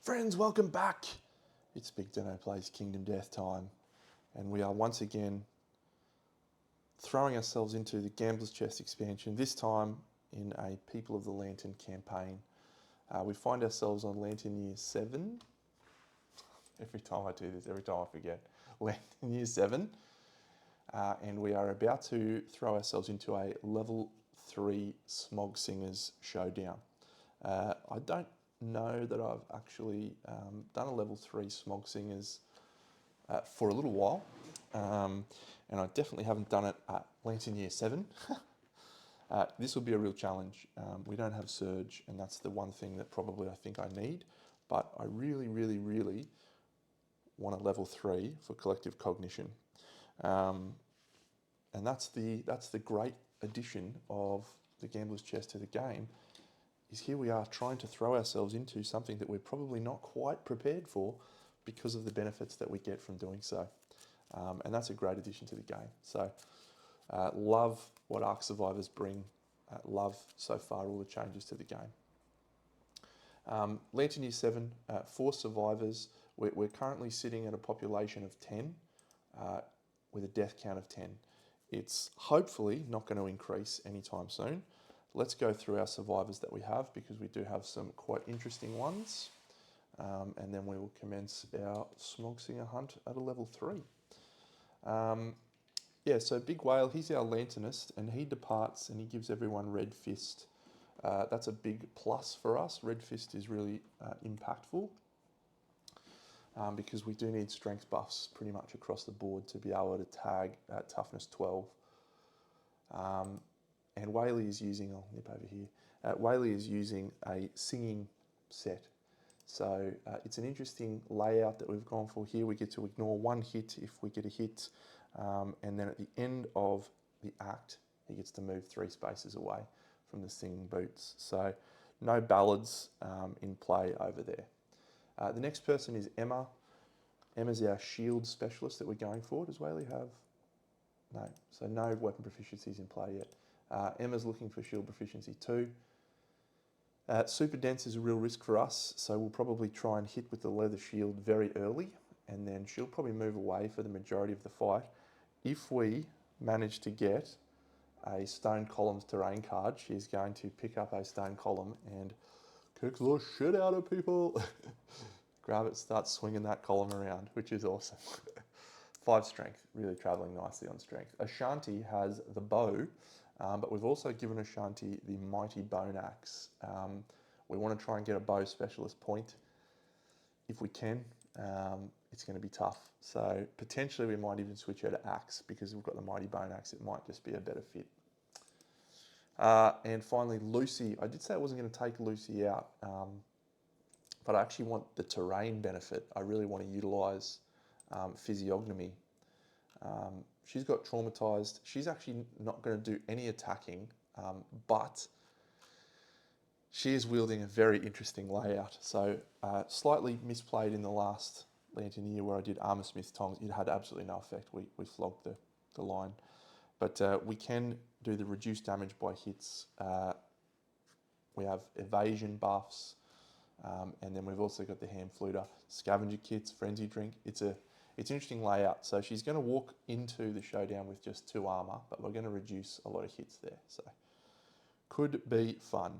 Friends, welcome back. It's Big Deno Plays Kingdom Death time, and we are once again throwing ourselves into the Gambler's Chest expansion, this time in a People of the Lantern campaign. We find ourselves on Lantern Year 7. Every time I do this, every time I forget. Lantern Year 7. And we are about to throw ourselves into a Level 3 Smog Singers showdown. I don't know that I've actually done a Level 3 Smog Singers for a little while. And I definitely haven't done it at Lantern Year 7. This will be a real challenge. We don't have Surge, and that's the one thing that probably I think I need. But I really, really, really want a Level 3 for Collective Cognition. And that's the great addition of the Gambler's Chest to the game, is here we are trying to throw ourselves into something that we're probably not quite prepared for because of the benefits that we get from doing so. And that's a great addition to the game. So love what Ark Survivors bring. Love so far all the changes to the game. Lantern Year 7, 4 survivors. We're currently sitting at a population of 10 with a death count of 10. It's hopefully not going to increase anytime soon. Let's go through our survivors that we have, because we do have some quite interesting ones. And then we will commence our Smog Singer hunt at a Level 3. Yeah, so Big Whale, he's our Lanternist, and he departs and he gives everyone Red Fist. That's a big plus for us. Red Fist is really impactful because we do need strength buffs pretty much across the board to be able to tag at toughness 12. And Whaley is using, I'll nip over here, Whaley is using a singing set. So it's an interesting layout that we've gone for here. We get to ignore one hit if we get a hit. And then at the end of the act, he gets to move 3 spaces away from the singing boots. So no ballads in play over there. The next person is Emma. Emma's our shield specialist that we're going for. Does Whaley have? No. So no weapon proficiencies in play yet. Emma's looking for shield proficiency 2. Super dense is a real risk for us, so we'll probably try and hit with the leather shield very early, and then she'll probably move away for the majority of the fight. If we manage to get a Stone Column's terrain card, she's going to pick up a Stone Column and kick the shit out of people. Grab it, start swinging that column around, which is awesome. 5 strength, really travelling nicely on strength. Ashanti has the bow, but we've also given Ashanti the Mighty Bone Axe. We want to try and get a bow specialist point if we can. It's going to be tough. So potentially we might even switch her to axe, because we've got the Mighty Bone Axe. It might just be a better fit. And finally, Lucy. I did say I wasn't going to take Lucy out, but I actually want the terrain benefit. I really want to utilise physiognomy. She's got traumatized. She's actually not going to do any attacking, but she is wielding a very interesting layout. So slightly misplayed in the last Lantern Year where I did Armor Smith Tongs. It had absolutely no effect. We flogged the line. But we can do the reduced damage by hits. We have evasion buffs. And then we've also got the Ham Fluter, Scavenger Kits, Frenzy Drink. It's an interesting layout. So she's going to walk into the showdown with just 2 armor, but we're going to reduce a lot of hits there. So could be fun.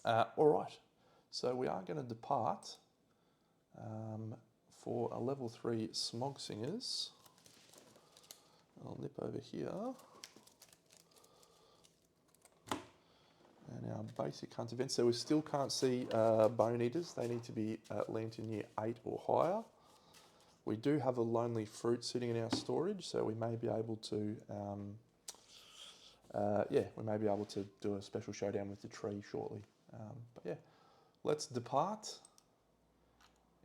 All right. So we are going to depart for a Level 3 Smog Singers. I'll nip over here. And our basic hunt event. So we still can't see Bone Eaters. They need to be at Lantern Year 8 or higher. We do have a Lonely Fruit sitting in our storage, so we may be able to, we may be able to do a special showdown with the tree shortly. But yeah, let's depart.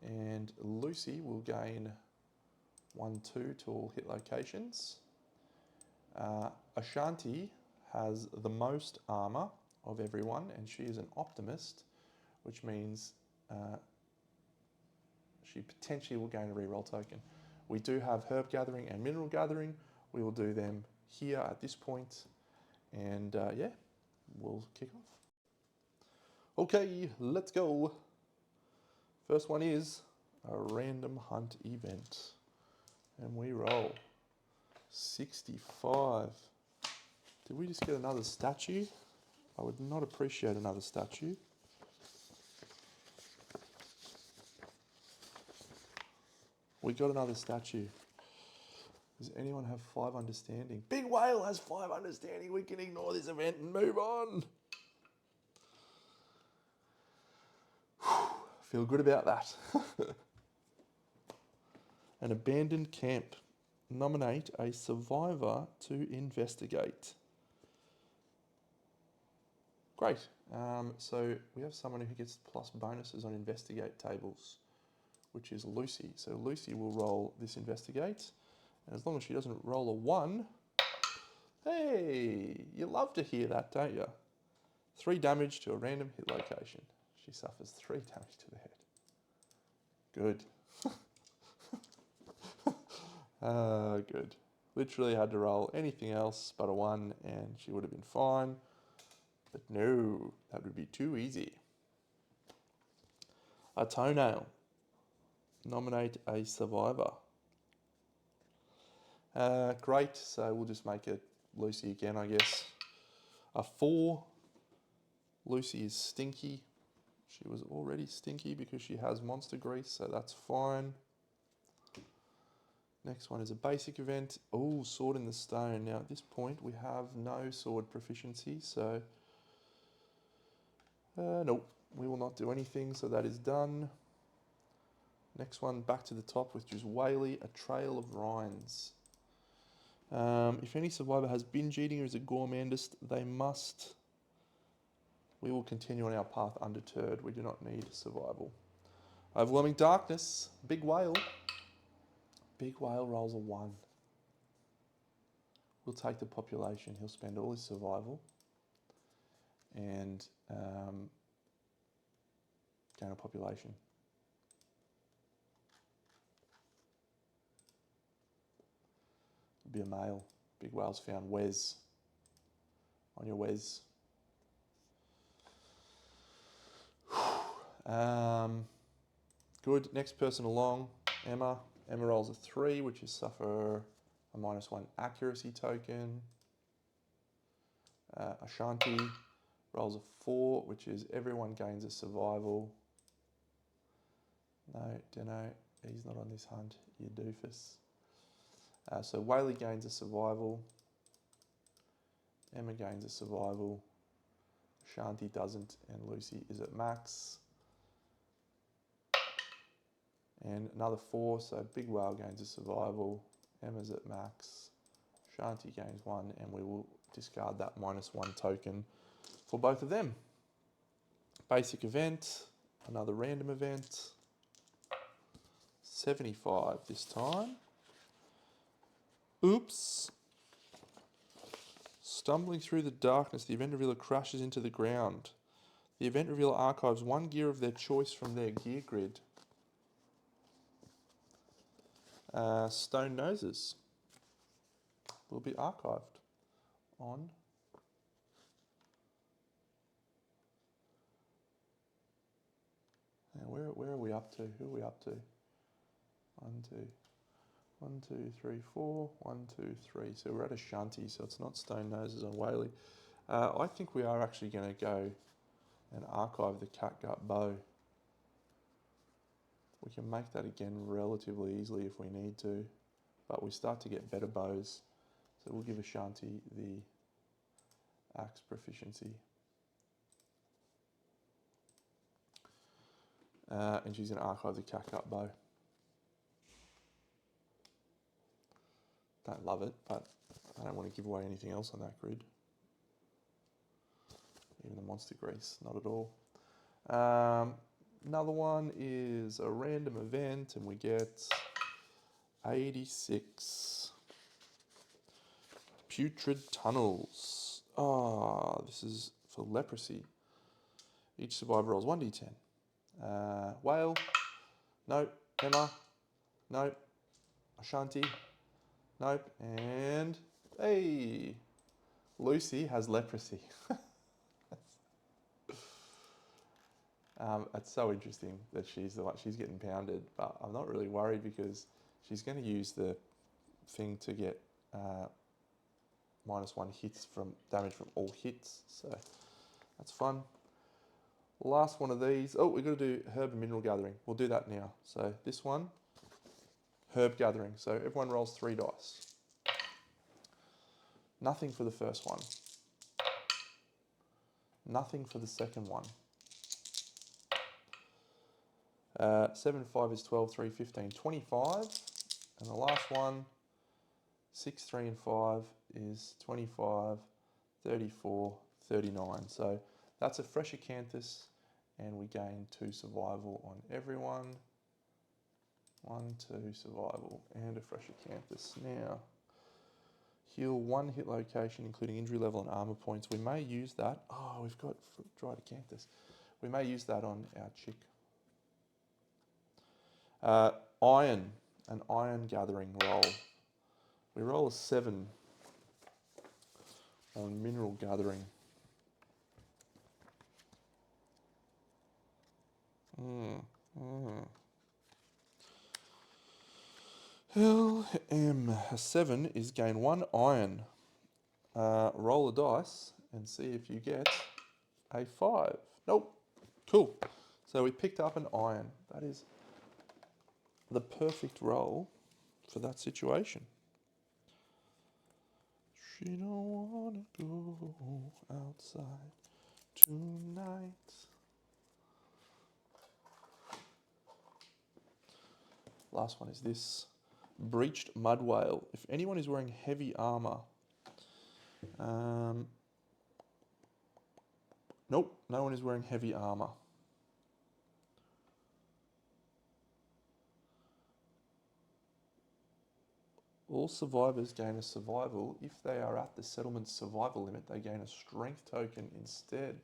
And Lucy will gain 1/2 to all hit locations. Ashanti has the most armor of everyone, and she is an optimist, which means she potentially will gain a reroll token. We do have Herb Gathering and Mineral Gathering. We will do them here at this point, and yeah, we'll kick off. Okay, let's go. First one is a random hunt event. And we roll 65. Did we just get another statue? I would not appreciate another statue. We got another statue. Does anyone have 5 understanding? Big Whale has 5 understanding. We can ignore this event and move on. Feel good about that. An abandoned camp. Nominate a survivor to investigate. Great. So we have someone who gets plus bonuses on investigate tables, which is Lucy. So Lucy will roll this investigate. And as long as she doesn't roll a 1, hey, you love to hear that, don't you? 3 damage to a random hit location. She suffers 3 damage to the head. Good. Good. Literally had to roll anything else but a 1 and she would have been fine. But no, that would be too easy. A toenail. Nominate a survivor. Great, so we'll just make it Lucy again, I guess. A 4. Lucy is stinky. She was already stinky because she has monster grease, so that's fine. Next one is a basic event. Oh, sword in the stone. Now at this point we have no sword proficiency, so nope, we will not do anything, so that is done. Next one, back to the top, which is Whaley, a trail of rinds. If any survivor has binge eating or is a gourmandist, they must. We will continue on our path undeterred. We do not need survival. Overwhelming darkness. Big Whale. Big Whale rolls a 1. We'll take the population. He'll spend all his survival and gain a population. It'll be a male. Big Whale's found Wes. On your Wes. Good. Next person along, Emma. Emma rolls a 3, which is suffer a -1 accuracy token. Ashanti rolls a 4, which is everyone gains a survival. No, Deno, he's not on this hunt, you doofus. So Whaley gains a survival. Emma gains a survival. Ashanti doesn't, and Lucy is at max. And another 4, so Big Whale gains a survival. Emma's at max. Shanti gains 1, and we will discard that -1 token for both of them. Basic event, another random event. 75 this time. Oops. Stumbling through the darkness, the event revealer crashes into the ground. The event revealer archives 1 gear of their choice from their gear grid. Stone noses will be archived on now where are we up to? Who are we up to? 1, 2, 3, 4. 1, 2, 3. So we're at Ashanti, so it's not stone noses on Whaley. I think we are actually going to go and archive the catgut bow. We can make that again relatively easily if we need to, but we start to get better bows. So we'll give Ashanti the axe proficiency. And she's going to archive the catgut bow. Don't love it, but I don't want to give away anything else on that grid. Even the monster grease, not at all. Another one is a random event, and we get 86. Putrid tunnels. Ah, this is for leprosy. Each survivor rolls 1d10. Whale. Nope. Emma. Nope. Ashanti. Nope. And hey, Lucy has leprosy. It's so interesting that she's the one, she's getting pounded, but I'm not really worried because she's going to use the thing to get -1 hits from damage from all hits, so that's fun. Last one of these. Oh, we've got to do herb and mineral gathering. We'll do that now. So this one, herb gathering. So everyone rolls 3 dice. Nothing for the first one. Nothing for the second one. 7 and 5 is 12, 3, 15, 25. And the last one, 6, 3 and 5 is 25, 34, 39. So that's a fresh acanthus, and we gain 2 survival on everyone. 1, 2 survival, and a fresh acanthus. Now, heal 1 hit location, including injury level and armor points. We may use that. Oh, we've got dried acanthus. We may use that on our chick. Iron, an iron gathering roll. We roll a 7 on mineral gathering. LM, a 7 is gain 1 iron. Roll a dice and see if you get a 5. Nope. Cool. So we picked up an iron. That is the perfect roll for that situation. She don't wanna go outside tonight. Last one is this. Breached mud whale. If anyone is wearing heavy armor, nope, no one is wearing heavy armor. All survivors gain a survival. If they are at the settlement's survival limit, they gain a strength token instead.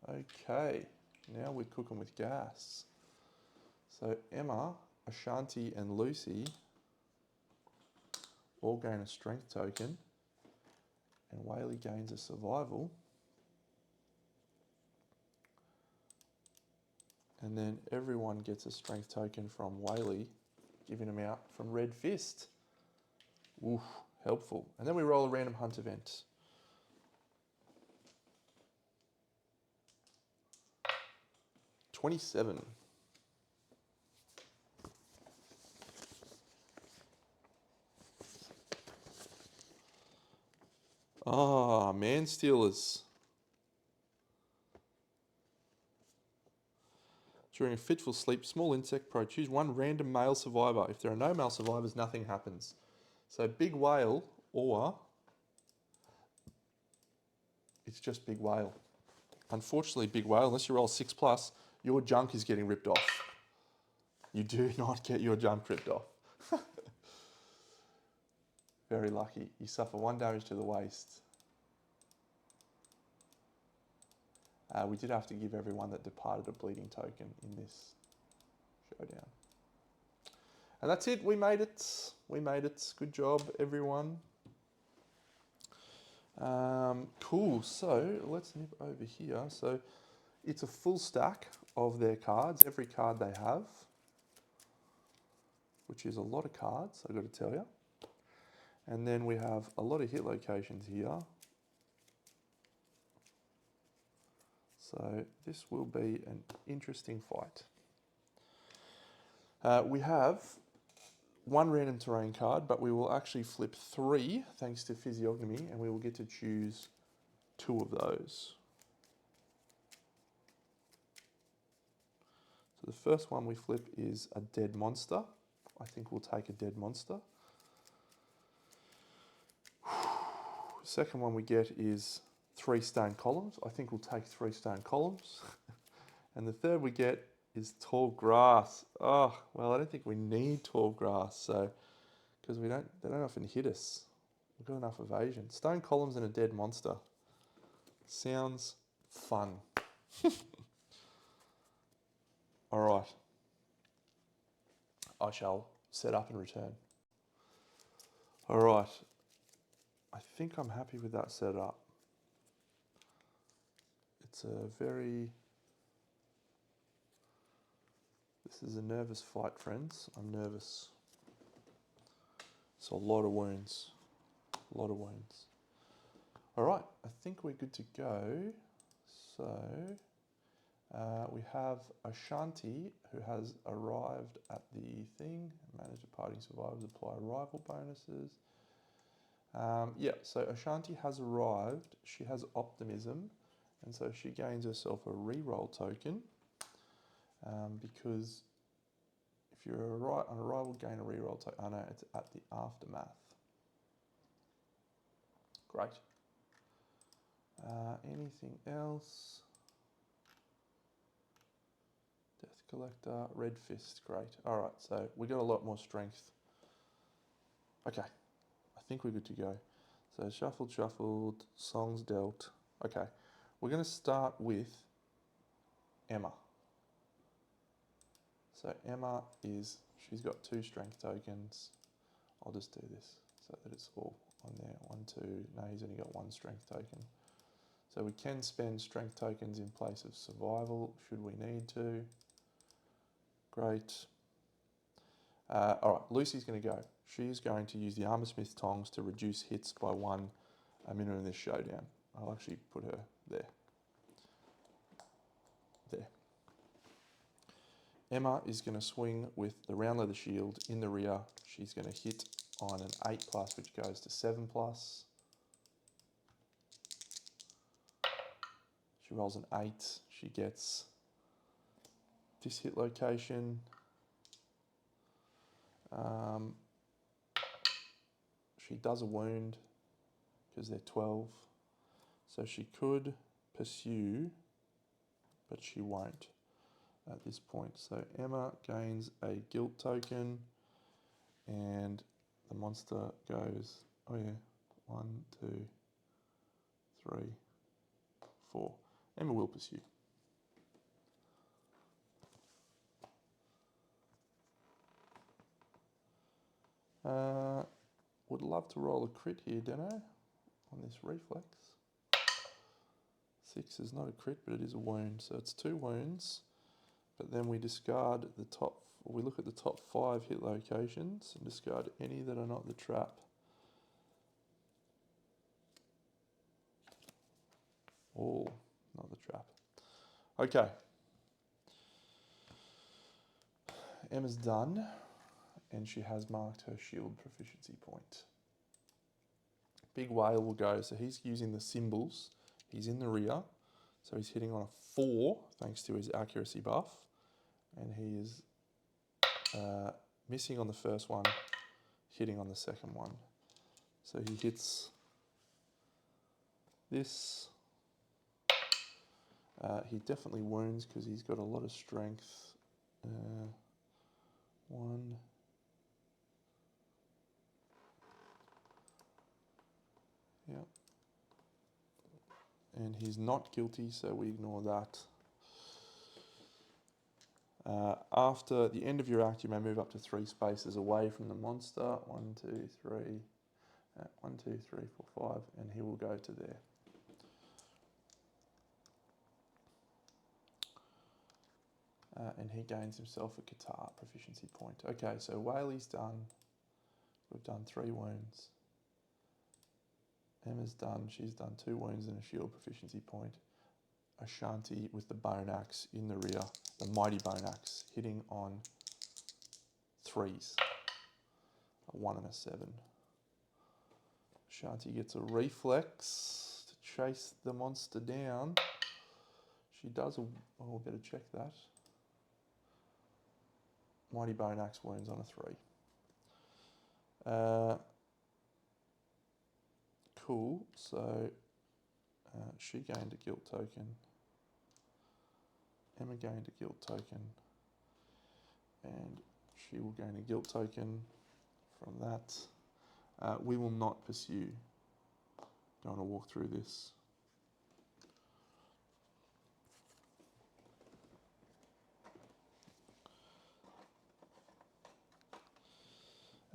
Okay, now we're cooking with gas. So Emma, Ashanti and Lucy all gain a strength token, and Whaley gains a survival. And then everyone gets a strength token from Whaley, giving them out from Red Fist. Oof, helpful. And then we roll a random hunt event. $27. Ah, man stealers. During a fitful sleep, small insect pro, choose 1 random male survivor. If there are no male survivors, nothing happens. So big whale, or it's just big whale. Unfortunately, big whale, unless you roll 6+, your junk is getting ripped off. You do not get your junk ripped off. Very lucky. You suffer 1 damage to the waist. We did have to give everyone that departed a bleeding token in this showdown. And that's it. We made it. We made it. Good job, everyone. Cool. So let's nip over here. So it's a full stack of their cards, every card they have, which is a lot of cards, I've got to tell you. And then we have a lot of hit locations here. So this will be an interesting fight. We have 1 random terrain card, but we will actually flip 3 thanks to physiognomy, and we will get to choose 2 of those. So the first one we flip is a dead monster. I think we'll take a dead monster. Second one we get is 3 stone columns. I think we'll take 3 stone columns. And the third we get is tall grass. Oh, well, I don't think we need tall grass, so because they don't often hit us. We've got enough evasion. Stone columns and a dead monster. Sounds fun. All right. I shall set up and return. All right. I think I'm happy with that setup. It's a very This is a nervous fight, friends. I'm nervous. It's a lot of wounds. A lot of wounds. All right, I think we're good to go. So we have Ashanti, who has arrived at the thing. Manage departing survivors, apply arrival bonuses. Yeah, so Ashanti has arrived. She has optimism, and so she gains herself a reroll token. Because if you're on arrival, gain a reroll token. Oh no, it's at the aftermath. Great. Anything else? Death Collector, Red Fist, great. All right, so we got a lot more strength. Okay, I think we're good to go. So shuffled, songs dealt. Okay, we're going to start with Emma. So Emma she's got 2 strength tokens. I'll just do this so that it's all on there. 1, 2, no, he's only got 1 strength token. So we can spend strength tokens in place of survival should we need to. Great. All right, Lucy's going to go. She's going to use the Armorsmith Tongs to reduce hits by 1 a minute in this showdown. I'll actually put her there. There. Emma is going to swing with the round leather shield in the rear. She's going to hit on an 8+, which goes to 7+. She rolls an 8. She gets this hit location. She does a wound because they're 12. So she could pursue, but she won't at this point. So Emma gains a guilt token, and the monster goes, oh yeah, 1, 2, 3, 4. Emma will pursue. Would love to roll a crit here, Deno, on this reflex. 6 is not a crit, but it is a wound. So it's 2 wounds, but then we discard the top, we look at the top 5 hit locations and discard any that are not the trap. Oh, not the trap. Okay. Emma's done, and she has marked her shield proficiency point. Big Whale will go, so he's using the symbols. He's in the rear, so he's hitting on a 4 thanks to his accuracy buff, and he is missing on the first one, hitting on the second one. So he hits this. He definitely wounds because he's got a lot of strength. 1. Yep. And he's not guilty, so we ignore that. After the end of your act, you may move up to 3 spaces away from the monster. 1, 2, 3. 1, 2, 3, 4, 5, and he will go to there. And he gains himself a guitar proficiency point. Okay, so Whaley's done. We've done 3 wounds. Emma's done. She's done 2 wounds and a shield proficiency point. Ashanti with the bone axe in the rear, the mighty bone axe, hitting on 3s. A 1 and a 7. Ashanti gets a reflex to chase the monster down. She does a, oh, better check that. Mighty bone axe wounds on a 3. Cool, so she gained a guilt token. Emma gained a guilt token. And she will gain a guilt token from that. We will not pursue. Don't want to walk through this.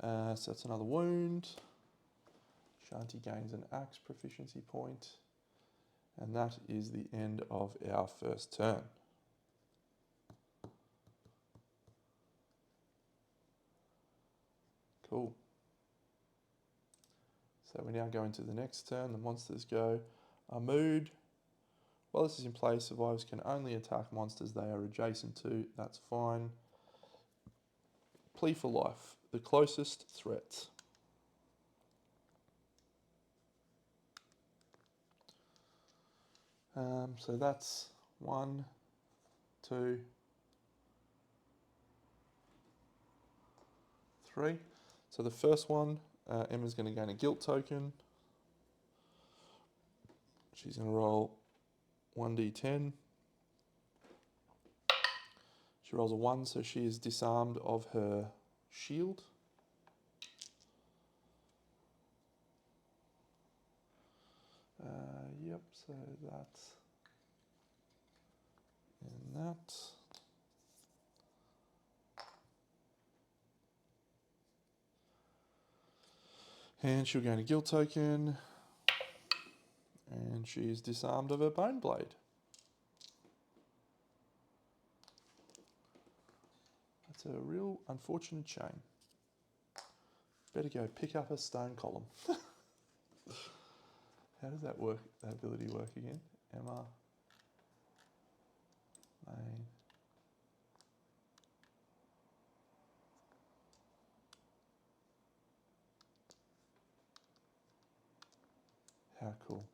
So that's another wound. Shanti gains an axe proficiency point. And that is the end of our first turn. Cool. So we now go into the next turn. The monsters go. A mood. While this is in play, survivors can only attack monsters they are adjacent to. That's fine. Plea for life. The closest threat. So that's 1, 2, 3. So the first one, Emma's going to gain a guilt token. She's going to roll 1d10. She rolls a 1, so she is disarmed of her shield. Yep, so that's in that. And she'll gain a guilt token. And she is disarmed of her bone blade. That's a real unfortunate chain. Better go pick up a stone column. How does that work? That ability work again? Emma. Main. How cool.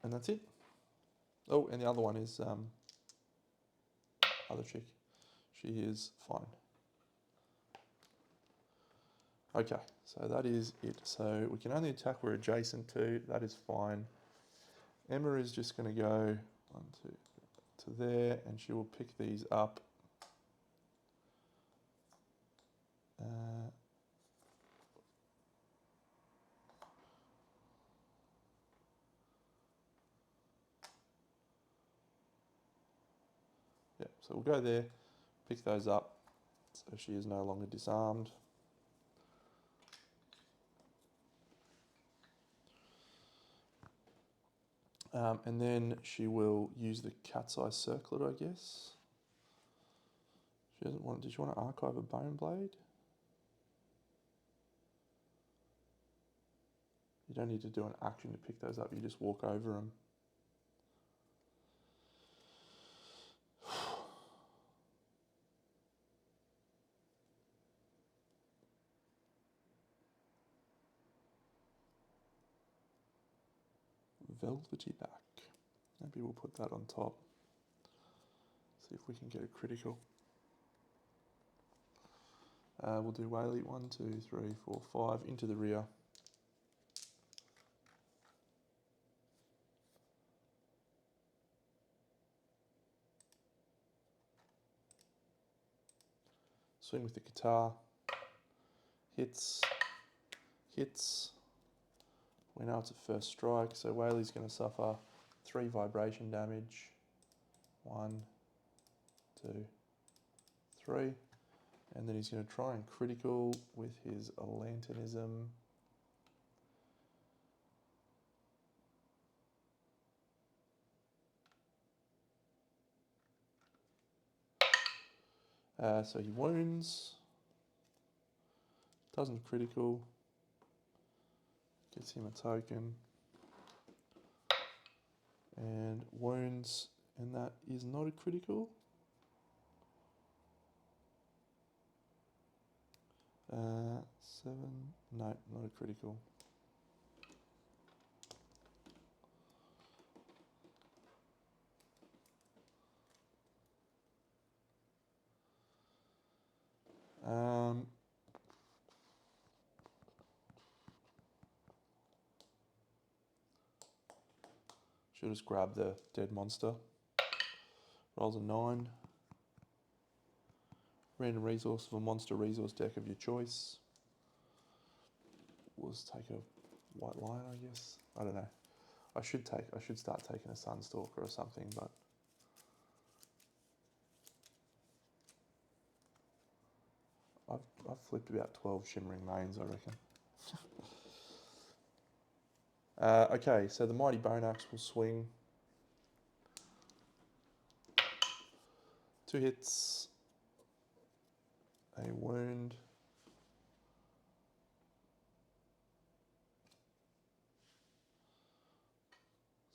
And that's it. Oh, and the other one is other chick. She is fine. Okay, so that is it. So we can only attack we're adjacent to. That is fine. Emma is just going to go 1, 2 to there, and she will pick these up. Yep, so we'll go there, pick those up, so she is no longer disarmed. And then she will use the cat's eye circlet, I guess. She doesn't want. Did you want to archive a bone blade? You don't need to do an action to pick those up. You just walk over them. Velvety back. Maybe we'll put that on top. See if we can get a critical. We'll do Whaley 1, 2, 3, 4, 5 into the rear. Swing with the guitar. Hits. Hits. We know it's a first strike, so Whaley's going to suffer 3 vibration damage. 1, 2, 3. And then he's going to try and critical with his lanternism. So he wounds. Doesn't critical. Gets him a token. And wounds. And that is not a critical. 7. No, not a critical. Should just grab the dead monster. Rolls a 9. Random resource of a monster resource deck of your choice. We'll just take a white lion, I guess. I don't know. I should start taking a Sunstalker or something, but I've flipped about 12 shimmering mains, I reckon. Okay, so the Mighty Bone Axe will swing 2 hits, a wound,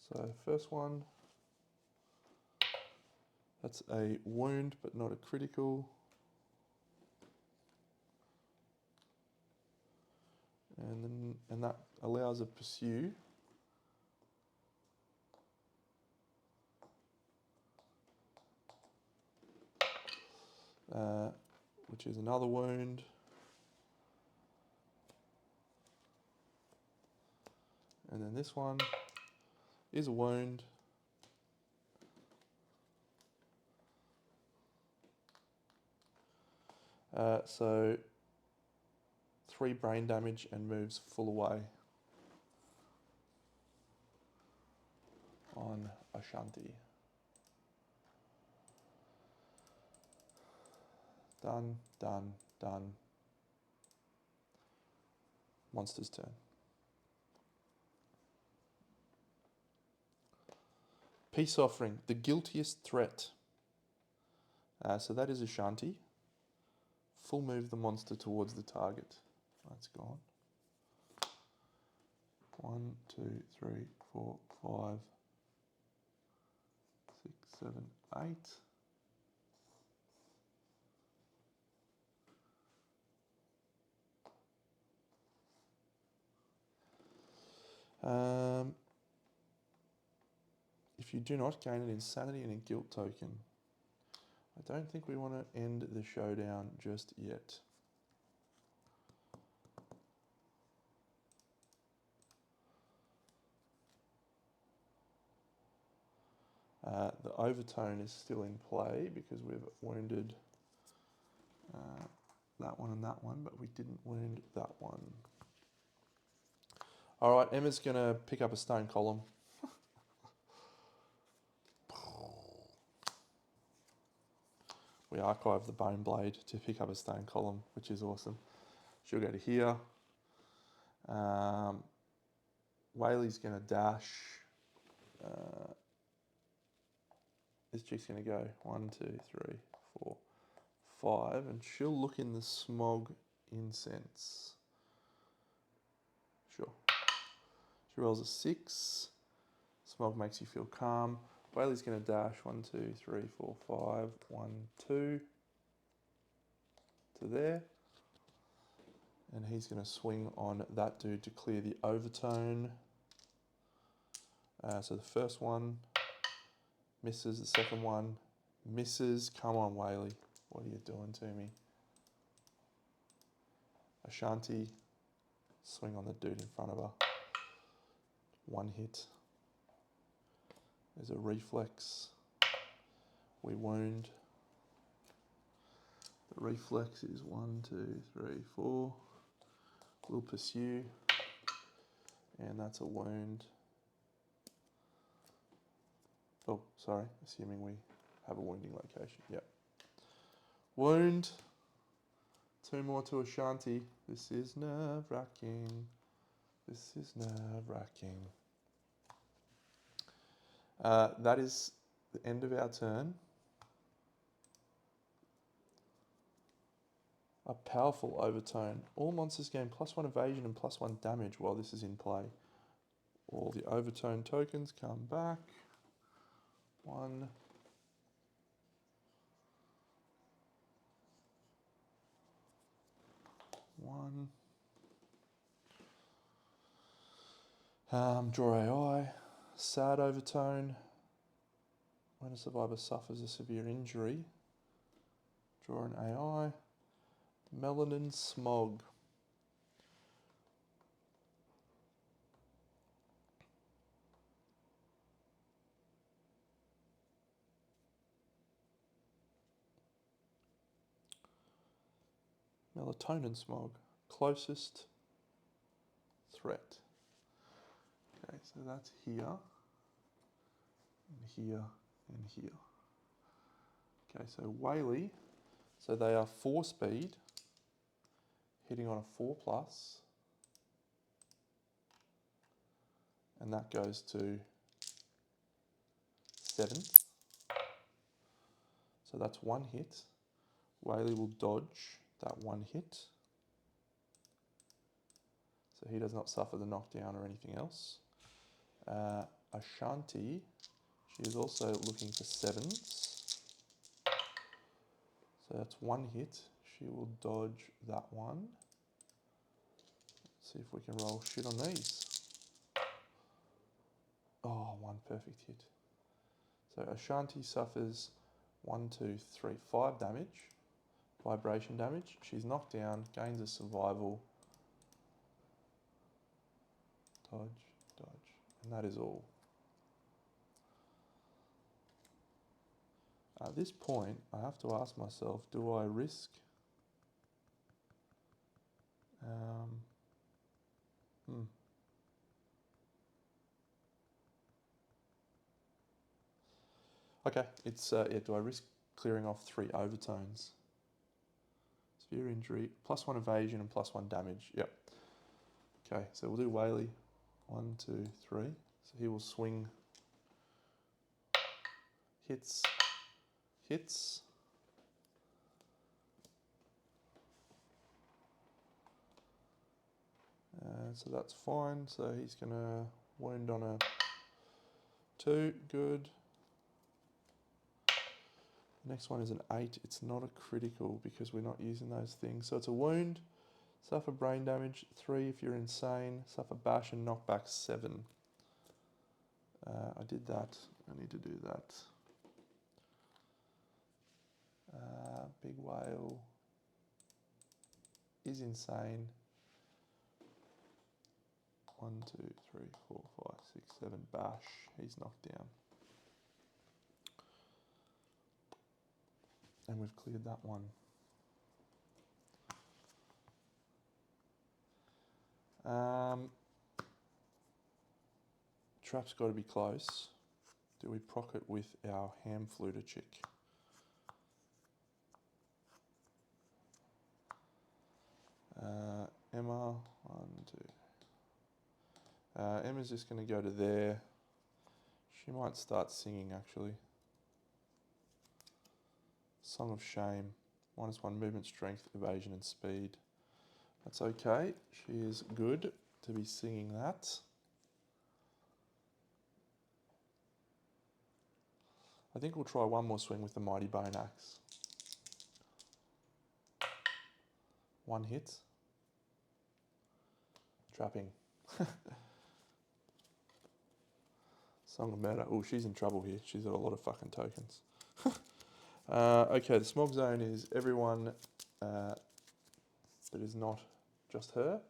so first one, that's a wound but not a critical. And that allows a pursue. Which is another wound. And then this one is a wound. So 3 brain damage and moves full away on Ashanti. Done, done, done. Monster's turn. Peace Offering, the guiltiest threat. So that is Ashanti. Full move the monster towards the target. That's gone. 1, 2, 3, 4, 5, 6, 7, 8. If you do not gain an insanity and a guilt token, I don't think we want to end the showdown just yet. The overtone is still in play because we've wounded that one and that one, but we didn't wound that one. All right, Emma's going to pick up a stone column. We archive the bone blade to pick up a stone column, which is awesome. She'll go to here. Whaley's going to dash. This chick's going to go 1, 2, 3, 4, 5, and she'll look in the smog incense. Sure. She rolls a 6. Smog makes you feel calm. Whaley's going to dash 1, 2, 3, 4, 5, 1, 2 to there. And he's going to swing on that dude to clear the overtone. So the first one misses, the second one misses. Come on, Whaley. What are you doing to me? Ashanti, swing on the dude in front of her. 1 hit. There's a reflex. We wound. The reflex is 1, 2, 3, 4. We'll pursue. And that's a wound. Oh, sorry, assuming we have a wounding location. Yep. Wound. 2 more to Ashanti. This is nerve-wracking. This is nerve-wracking. That is the end of our turn. A powerful overtone. All monsters gain +1 evasion and +1 damage while this is in play. All the overtone tokens come back. 1. 1. Draw AI. Sad overtone. When a survivor suffers a severe injury, draw an AI. Melanin Smog. Melatonin Smog. Closest threat. Okay, so that's here, and here, and here. Okay, so Whaley, so they are 4 speed, hitting on a 4+, and that goes to 7. So So that's one hit. Whaley will dodge that one hit. So he does not suffer the knockdown or anything else. Ashanti, she is also looking for 7s. So that's one hit. She will dodge that one. Let's see if we can roll shit on these. Oh, one perfect hit. So Ashanti suffers 1, 2, 3, 5 damage. Vibration damage. She's knocked down, gains a survival. Dodge, dodge. And that is all. At this point, I have to ask myself, do I risk Okay, it's yeah, do I risk clearing off 3 overtones? Severe injury, +1 evasion and +1 damage. Yep. Okay, so we'll do Whaley. 1, 2, 3. So he will swing. Hits. Hits. So that's fine. So he's going to wound on a 2. Good. The next one is an 8. It's not a critical because we're not using those things. So it's a wound. Suffer brain damage 3 if you're insane. Suffer bash and knockback 7. I did that. I need to do that. Big whale is insane. 1, 2, 3, 4, 5, 6, 7. Bash. He's knocked down. And we've cleared that one. Trap's got to be close. Do we proc it with our ham fluter chick? Emma, 1, 2. Emma's just going to go to there. She might start singing actually. Song of Shame. -1 movement, strength, evasion and speed. That's okay. She is good to be singing that. I think we'll try one more swing with the Mighty Bone Axe. 1 hit. Trapping. Song of Murder. Oh, she's in trouble here. She's got a lot of fucking tokens. Okay, the smog zone is everyone that is not just her.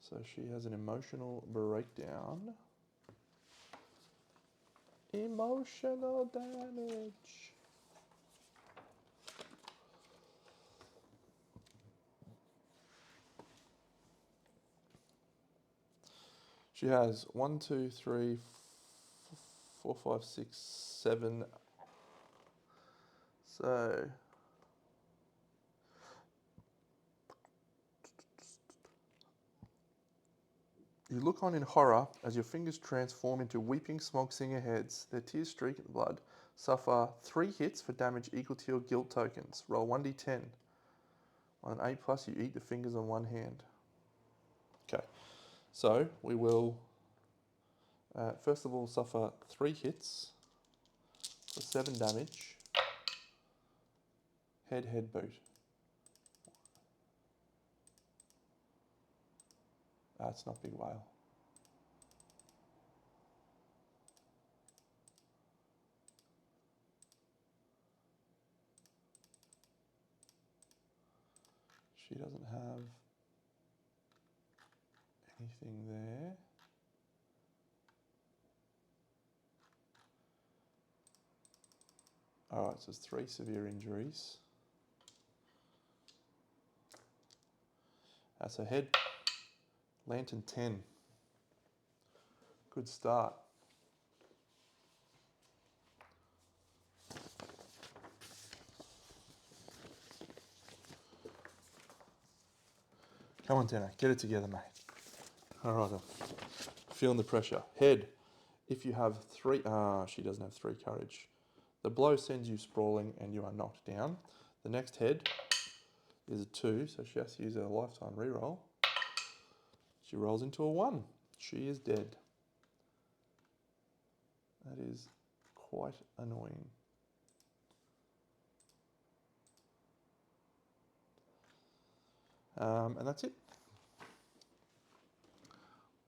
So she has an emotional breakdown. Emotional damage. She has 1, 2, 3, 4, 5, 6, 7. So you look on in horror as your fingers transform into weeping smog singer heads. Their tears streak in blood. Suffer 3 hits for damage equal to your guilt tokens. Roll 1d10. On an 8+, you eat the fingers on one hand. Okay, so we will first of all suffer 3 hits for 7 damage. Head boot. It's not big whale. She doesn't have anything there. Alright, so it's 3 severe injuries. That's her head. Lantern 10. Good start. Come on, Tanner, get it together, mate. Alright, I'm feeling the pressure. Head. If you have 3, she doesn't have 3 courage. The blow sends you sprawling and you are knocked down. The next head is a 2, so she has to use her lifetime reroll. She rolls into a 1. She is dead. That is quite annoying. And that's it.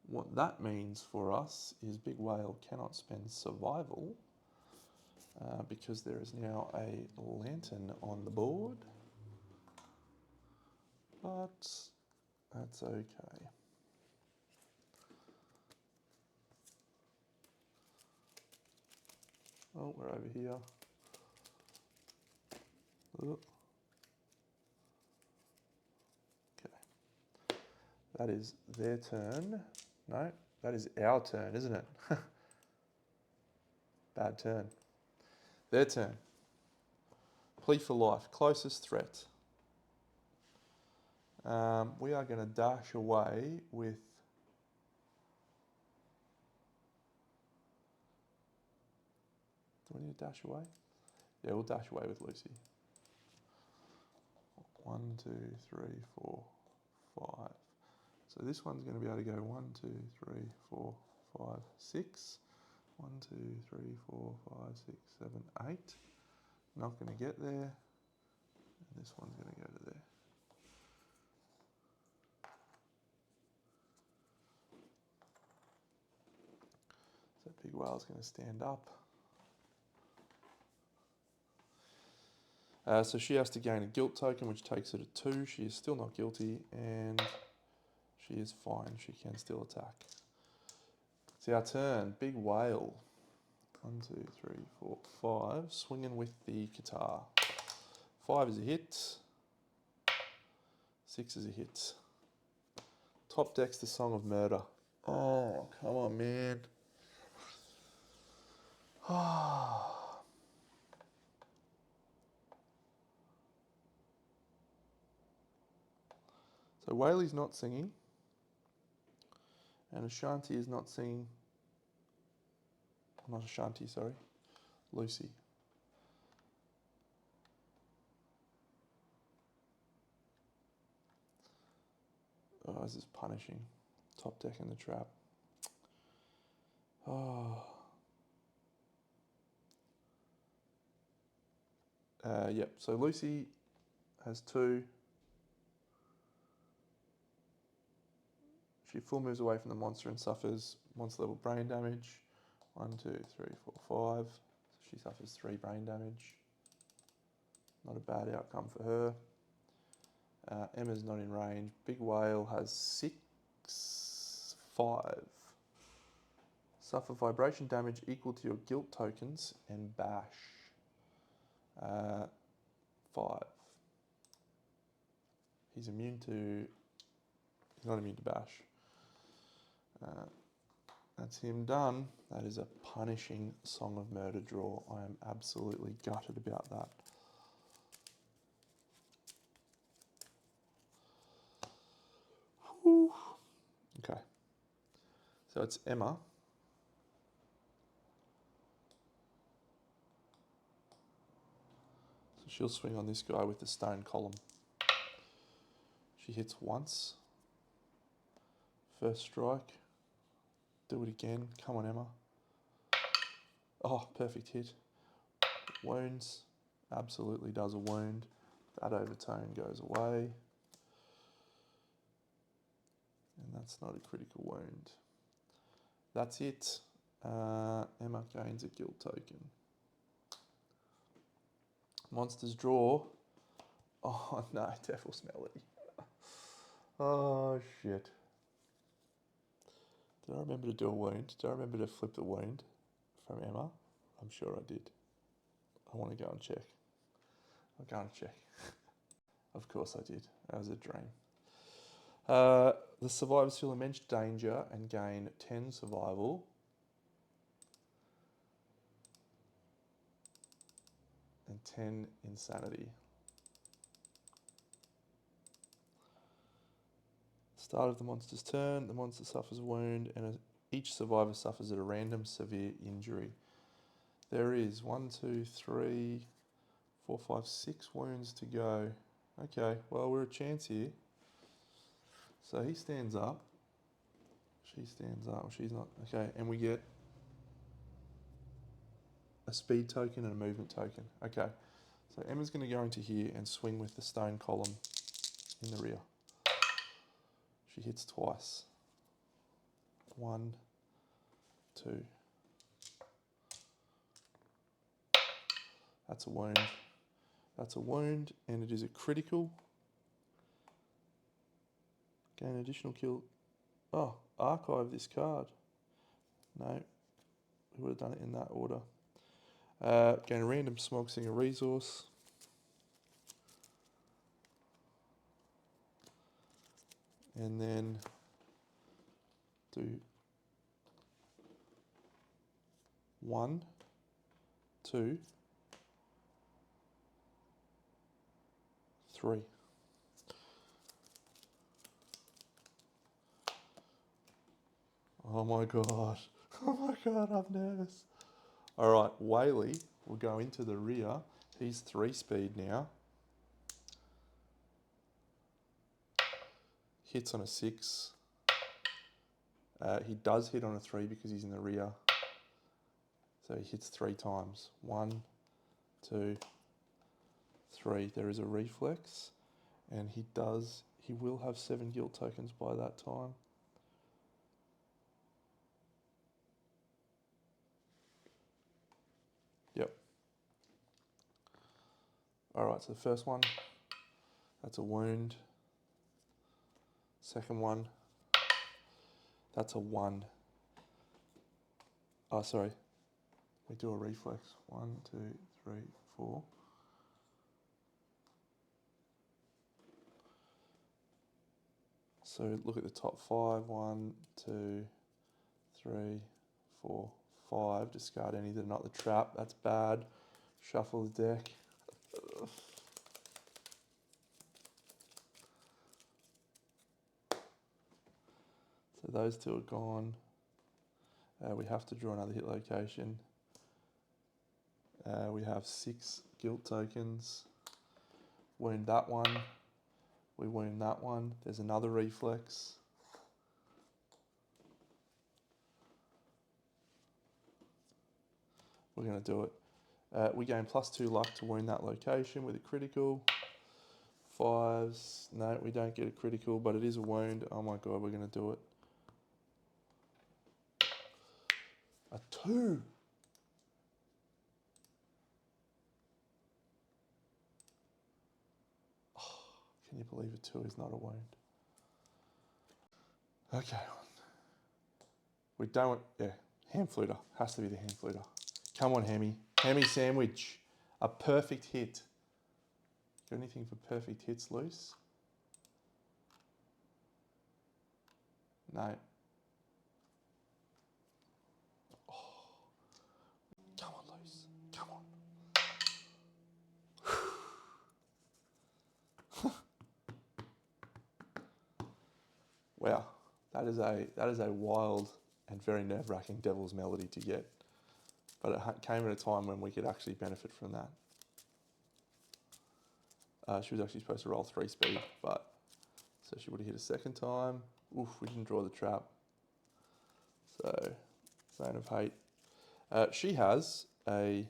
What that means for us is Big Whale cannot spend survival because there is now a lantern on the board. But that's okay. Oh, we're over here. Oh. Okay. That is their turn. No, that is our turn, isn't it? Bad turn. Their turn. Plea for life. Closest threat. We are going to dash away with... Do we need to dash away? Yeah, we'll dash away with Lucy. 1, 2, 3, 4, 5. So this one's going to be able to go 1, 2, 3, 4, 5, 6. 1, 2, 3, 4, 5, 6, 7, 8. Not going to get there. And this one's going to go to there. So Big Whale's going to stand up. So she has to gain a guilt token, which takes her to 2. She is still not guilty, and she is fine. She can still attack. It's our turn. Big Whale. 1, 2, 3, 4, 5. Swinging with the guitar. 5 is a hit. 6 is a hit. Top deck's the Song of Murder. Oh, come on, man. So Whaley's not singing. And Ashanti is not singing. Not Ashanti, sorry. Lucy. Oh, this is punishing. Top deck in the trap. Oh. Yep, so Lucy has 2. She full moves away from the monster and suffers monster level brain damage. 1, 2, 3, 4, 5. So she suffers 3 brain damage. Not a bad outcome for her. Emma's not in range. Big Whale has 6, 5. Suffer vibration damage equal to your guilt tokens and bash. 5. He's immune to... He's not immune to bash. That's him done. That is a punishing Song of Murder draw. I am absolutely gutted about that. Whew. Okay. So it's Emma. So she'll swing on this guy with the stone column. She hits once. First strike. Do it again. Come on, Emma. Oh, perfect hit. Wounds. Absolutely does a wound. That overtone goes away. And that's not a critical wound. That's it. Emma gains a guilt token. Monsters draw. Oh no, Devil's Melody. Oh shit. Did I remember to do a wound? Did I remember to flip the wound from Emma? I'm sure I did. I want to go and check. I'll go and check. Of course I did. That was a dream. The survivors feel immense danger and gain 10 survival. And 10 insanity. Start of the monster's turn, the monster suffers a wound and each survivor suffers a random severe injury. There is 1, 2, 3, 4, 5, 6 wounds to go. Okay, well, we're a chance here. So he stands up. She stands up. She's not. Okay, and we get a speed token and a movement token. Okay, so Emma's going to go into here and swing with the stone column in the rear. She hits twice. 1, 2. That's a wound. That's a wound, and it is a critical. Gain additional kill. Oh, archive this card. No, we would have done it in that order. Gain a random Smog Singer resource. And then do 1, 2, 3. Oh my god. Oh my god, I'm nervous. Alright, Whaley will go into the rear. He's 3 speed now. Hits on a 6. He does hit on a 3 because he's in the rear. So he hits 3 times. 1, 2, 3. There is a reflex. And he will have 7 guilt tokens by that time. Yep. Alright, so the first one, that's a wound. Second one, that's a 1. Oh, sorry. We do a reflex. 1, 2, 3, 4. So look at the top 5. 1, 2, 3, 4, 5. Discard any that are not the trap. That's bad. Shuffle the deck. So those 2 are gone. We have to draw another hit location. We have 6 guilt tokens. Wound that one. We wound that one. There's another reflex. We're going to do it. We gain +2 luck to wound that location with a critical. 5s. No, we don't get a critical, but it is a wound. Oh my god, we're going to do it. A 2. Oh, can you believe a 2 is not a wound? Okay. We don't, hand fluter. Has to be the hand fluter. Come on, Hemi. Hemi sandwich. A perfect hit. Got anything for perfect hits loose? No. Oh. Come on, loose. Come on. Wow. That is a wild and very nerve-wracking Devil's Melody to get. But it came at a time when we could actually benefit from that. She was actually supposed to roll 3 speed, but so she would have hit a second time. Oof, we didn't draw the trap. So, Zone of Hate. She has a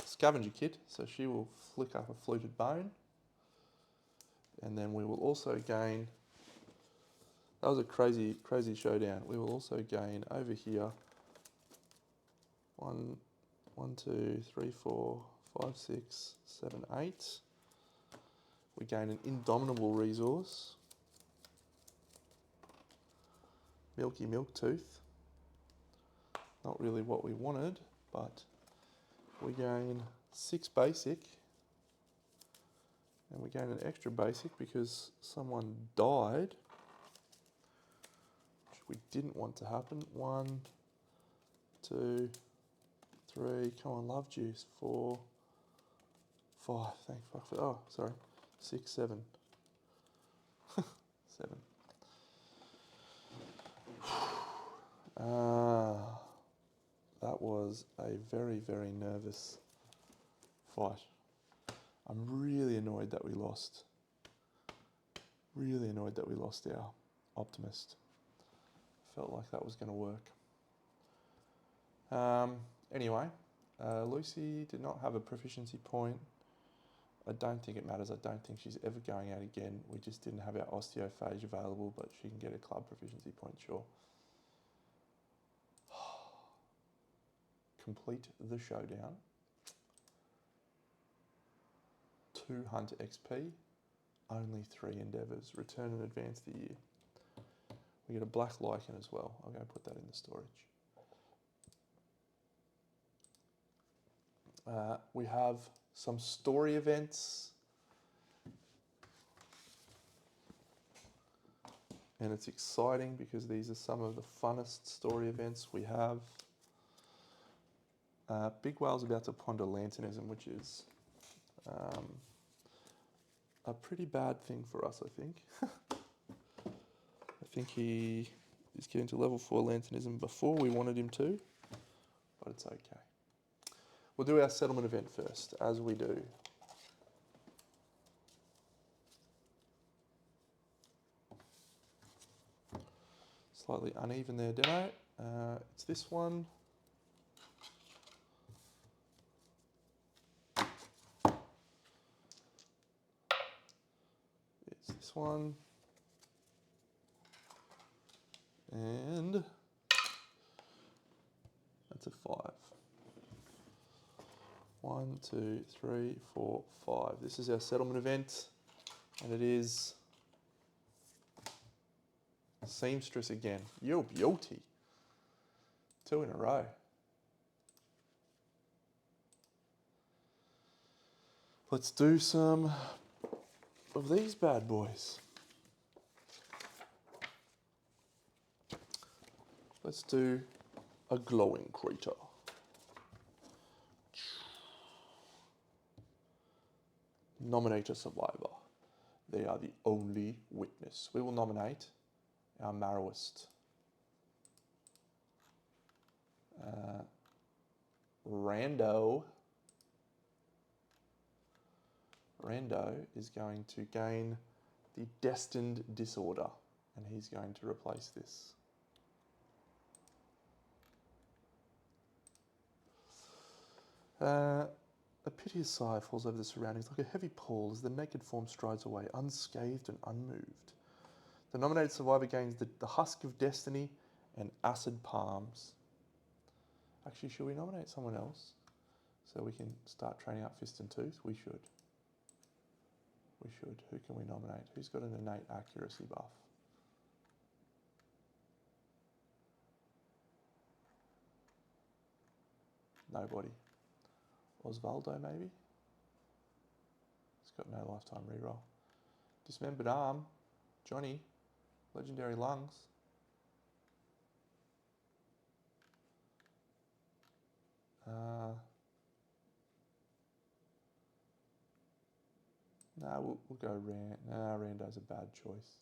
scavenger kit, so she will flick up a fluted bone. And then we will also gain, that was a crazy, crazy showdown. We will also gain over here 1, 2, 3, 4, 5, 6, 7, 8. We gain an indomitable resource. Milky Milk Tooth. Not really what we wanted, but we gain 6 basic. And we gain an extra basic because someone died, which we didn't want to happen. 1, 2, 3, come on, love juice. 4, 5, thank fuck for, oh, sorry. 6, 7. 7. that was a very, very nervous fight. I'm really annoyed that we lost. Really annoyed that we lost our Optimist. Felt like that was going to work. Anyway, Lucy did not have a proficiency point. I don't think it matters. I don't think she's ever going out again. We just didn't have our osteophage available, but she can get a club proficiency point, sure. Complete the showdown. 2 Hunt XP, only 3 endeavours. Return and advance the year. We get a black lichen as well. I'm going to put that in the storage. We have some story events. And it's exciting because these are some of the funnest story events we have. Big Whale's about to ponder lanternism, which is a pretty bad thing for us, I think. I think he is getting to level 4 lanternism before we wanted him to, but it's okay. We'll do our settlement event first, as we do. Slightly uneven there, demo. It's this one. It's this one. And that's a 5. 1, 2, 3, 4, 5. This is our settlement event, and it is Seamstress again. Yo, beauty. 2 in a row. Let's do some of these bad boys. Let's do a glowing crater. Nominate a survivor. They are the only witness. We will nominate our Marrowist. Rando is going to gain the Destined Disorder, and he's going to replace this. A piteous sigh falls over the surroundings like a heavy pall as the naked form strides away, unscathed and unmoved. The nominated survivor gains the Husk of Destiny and Acid Palms. Actually, should we nominate someone else so we can start training up Fist and Tooth? We should. We should. Who can we nominate? Who's got an innate accuracy buff? Nobody. Osvaldo, maybe? He's got no lifetime reroll. Dismembered Arm. Johnny. Legendary Lungs. No, we'll go Rand. No, Rando's a bad choice.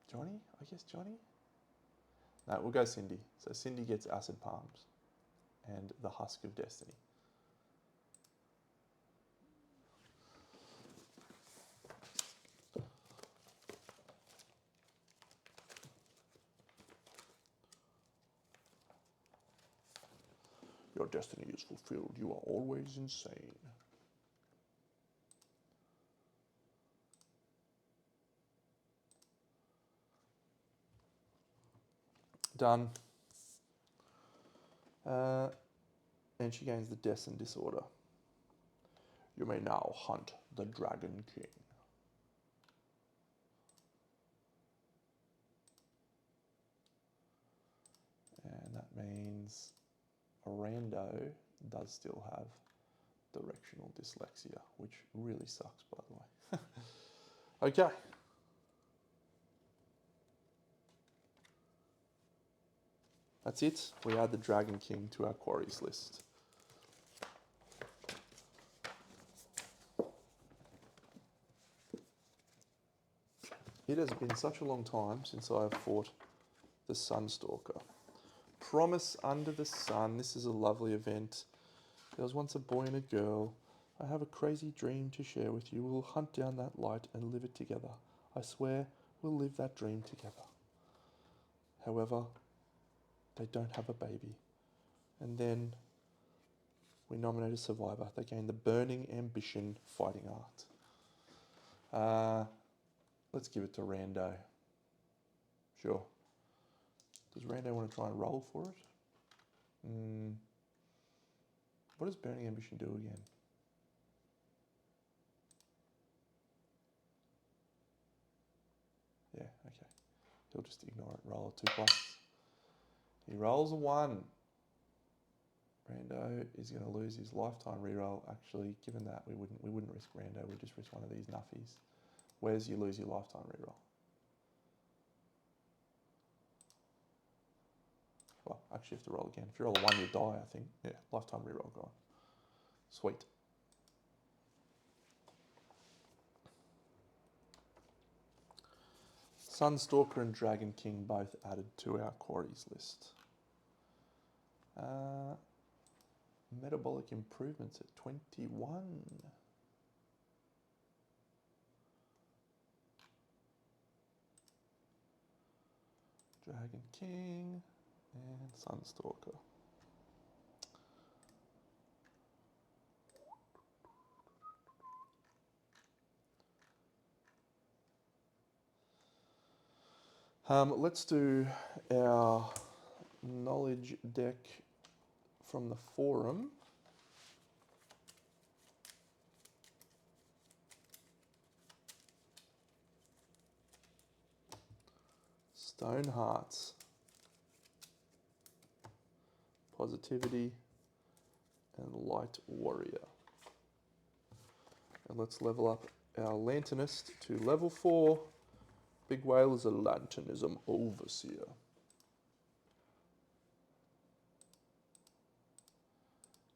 Johnny? I guess Johnny? No, we'll go Cindy. So Cindy gets Acid Palms and the Husk of Destiny. Your destiny is fulfilled. You are always insane. Done. And she gains the Destined Disorder. You may now hunt the Dragon King. And that means Rando does still have directional dyslexia, which really sucks, by the way. Okay. That's it. We add the Dragon King to our quarries list. It has been such a long time since I have fought the Sunstalker. Promise under the sun. This is a lovely event. There was once a boy and a girl. I have a crazy dream to share with you. We'll hunt down that light and live it together. I swear we'll live that dream together. However, they don't have a baby. And then we nominate a survivor. They gain the Burning Ambition Fighting Art. Let's give it to Rando. Sure. Does Rando want to try and roll for it? What does Burning Ambition do again? Yeah, okay. He'll just ignore it. Roll a 2+. He rolls a 1. Rando is going to lose his lifetime reroll. Actually, given that, we wouldn't risk Rando. We'd just risk one of these nuffies. Where's you lose your lifetime reroll? Well, actually, you have to roll again. If you roll a 1, you die, I think. Yeah, lifetime reroll gone. Sweet. Sunstalker and Dragon King both added to our quarries list. Metabolic improvements at 21. Dragon King and Sunstalker. Let's do our knowledge deck from the forum. Stone Hearts. Positivity and Light Warrior. And let's level up our Lanternist to level 4. Big Whale is a Lanternism Overseer.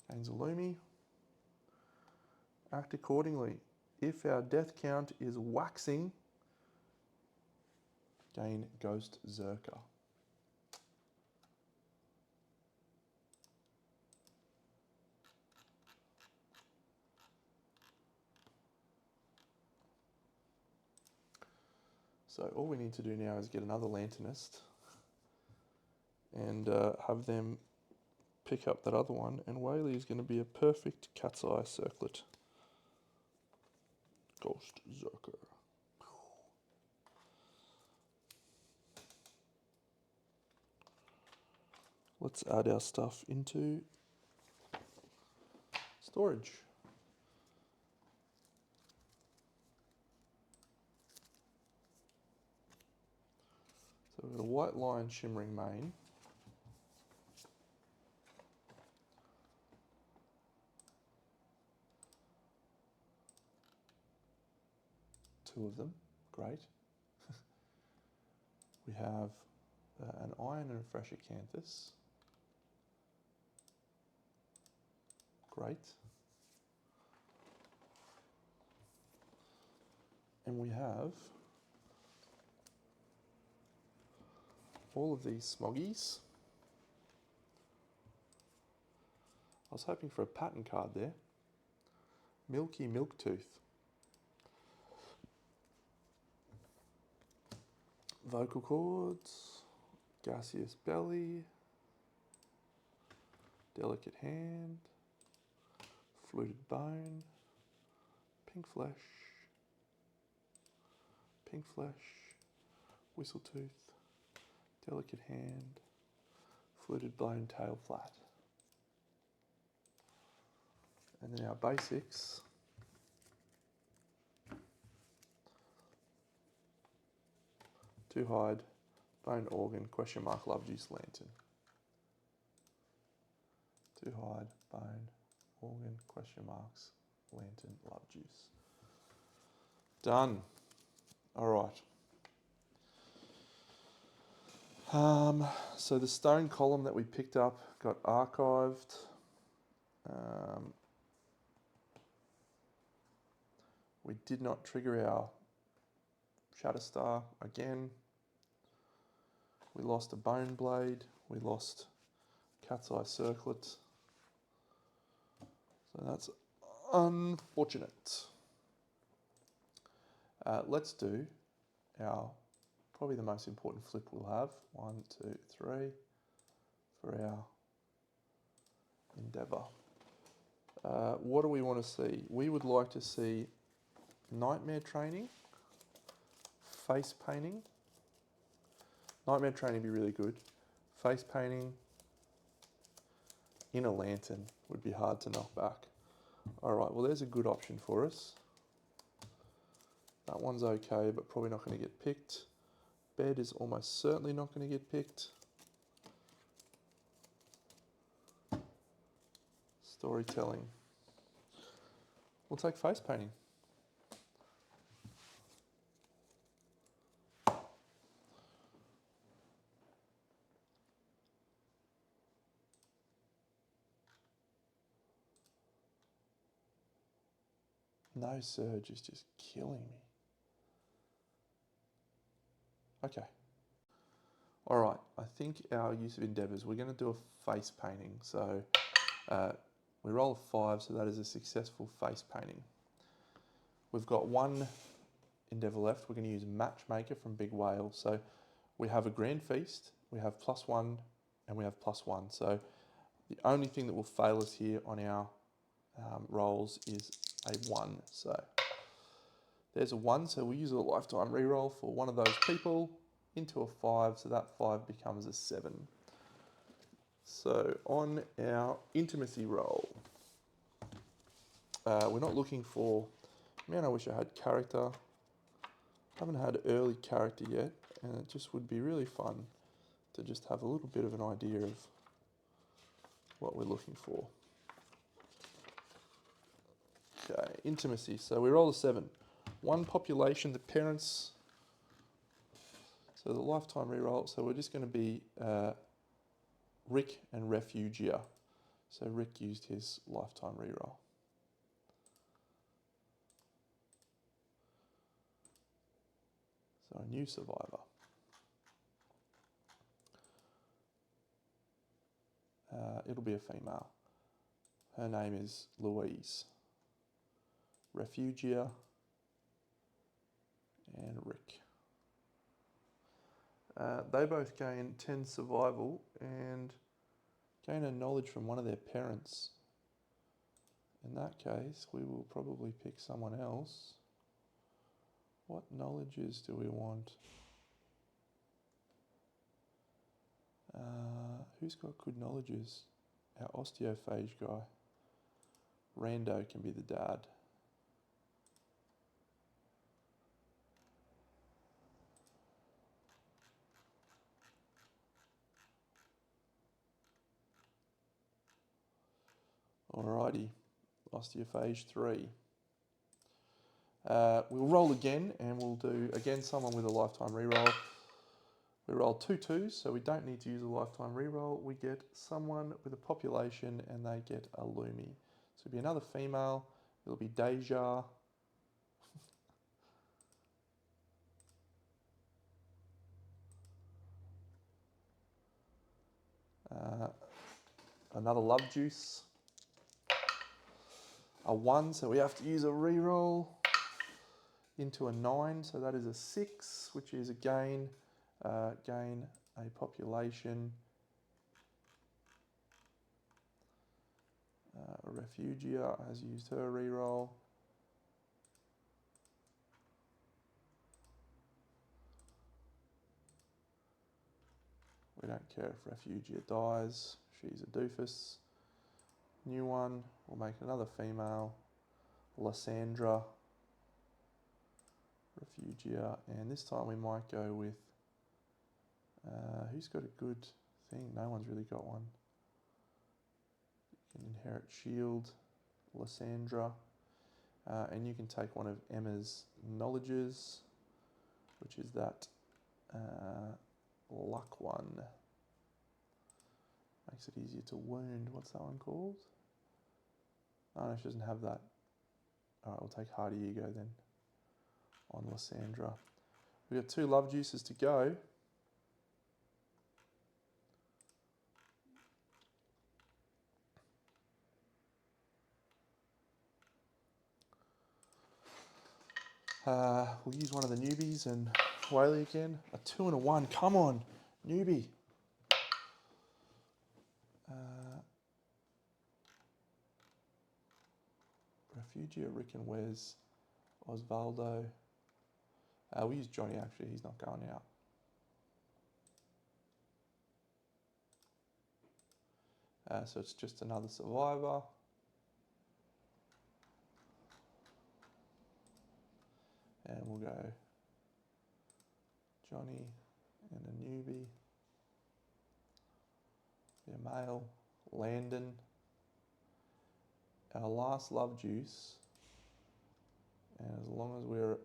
Gains a Lumi. Act accordingly. If our death count is waxing, gain Ghost Zerker. So all we need to do now is get another Lanternist and have them pick up that other one, and Whaley is going to be a perfect cat's eye circlet. Ghost Zerker. Let's add our stuff into storage. So we've got a White Lion Shimmering Mane. Two of them, great. We have an Iron and a Fresh Acanthus. Great. And we have all of these smoggies. I was hoping for a pattern card there. Milky Milktooth. Vocal Cords. Gaseous Belly. Delicate Hand. Fluted Bone. Pink Flesh. Pink Flesh. Whistletooth. Delicate Hand. Fluted Bone, Tail Flat. And then our basics. Two Hide, Bone Organ, question mark, Love Juice, Lantern. Two Hide, Bone, Organ, question marks, Lantern, Love Juice. Done. All right. So the stone column that we picked up got archived. We did not trigger our Shatterstar again. We lost a Bone Blade. We lost Cat's Eye Circlet. So that's unfortunate. Let's do our, probably the most important flip we'll have. 1, 2, 3 for our Endeavour. What do we want to see? We would like to see Nightmare Training, Face Painting. Nightmare Training would be really good. Face Painting, Inner Lantern would be hard to knock back. All right, well there's a good option for us. That one's okay, but probably not going to get picked. Bed is almost certainly not going to get picked. Storytelling. We'll take Face Painting. No Surge is just killing me. Okay. All right, I think our use of Endeavours, we're going to do a face painting. So we roll a 5, so that is a successful face painting. We've got one Endeavour left. We're going to use Matchmaker from Big Whale. So we have a Grand Feast, we have +1, and we have +1. So the only thing that will fail us here on our rolls is a 1. So there's a 1, so we use a lifetime reroll for one of those people into a 5, so that 5 becomes a 7. So on our intimacy roll, we're not looking for, man, I wish I had character. I haven't had early character yet, and it just would be really fun to just have a little bit of an idea of what we're looking for. Okay, intimacy, so we roll a 7. One population, the parents, so the lifetime reroll, so we're just going to be Rick and Refugia. So Rick used his lifetime reroll. So a new survivor. It'll be a female. Her name is Louise. Refugia and Rick. They both gain 10 survival and gain a knowledge from one of their parents. In that case, we will probably pick someone else. What knowledges do we want? Who's got good knowledges? Our osteophage guy. Rando can be the dad. Alrighty, osteophage 3. We'll roll again, and we'll do, again, someone with a lifetime reroll. We roll 2 2s, so we don't need to use a lifetime reroll. We get someone with a population, and they get a Lumi. So it'll be another female. It'll be Deja. Another Love Juice. A 1, so we have to use a reroll into a 9, so that is a 6, which is again gain a population. Refugia has used her reroll. We don't care if Refugia dies, she's a doofus. New one, we'll make another female, Lysandra, Refugia, and this time we might go with, who's got a good thing? No one's really got one. You can inherit shield, Lysandra, and you can take one of Emma's knowledges, which is that luck one. Makes it easier to wound. What's that one called? Oh no, she doesn't have that. Alright, we'll take Hardy Ego then on Lysandra. We've got 2 love juices to go. We'll use one of the newbies and Whaley again. A 2 and a 1. Come on, newbie. Refugio, Rick and Wes, Osvaldo. We'll use Johnny actually, he's not going out. So it's just another survivor. And we'll go Johnny and a newbie. A male, Landon. Our last love juice. And as long as we're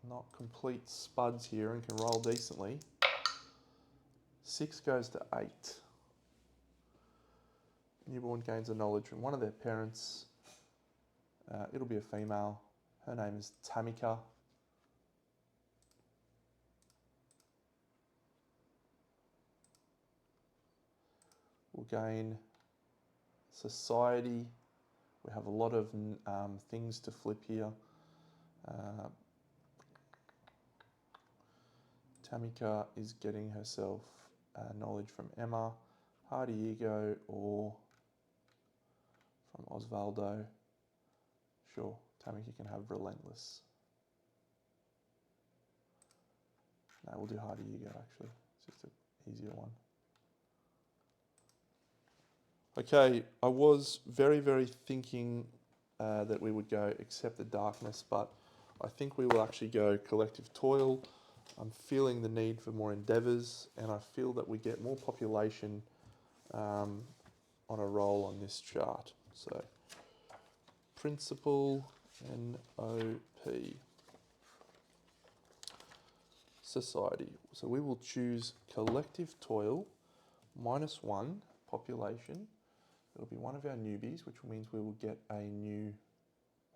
not complete spuds here and can roll decently, 6 goes to 8. Newborn gains a knowledge from one of their parents. It'll be a female. Her name is Tamika. We'll gain society. We have a lot of things to flip here. Tamika is getting herself knowledge from Emma, Hardy Ego, or from Osvaldo. Sure, Tamika can have Relentless. No, we'll do Hardy Ego actually. It's just an easier one. Okay, I was very thinking that we would go Accept the Darkness, but I think we will actually go Collective Toil. I'm feeling the need for more endeavours, and I feel that we get more population on a roll on this chart. So, Principle, NOP. Society. So we will choose Collective Toil, -1 population. It'll be one of our newbies, which means we will get a new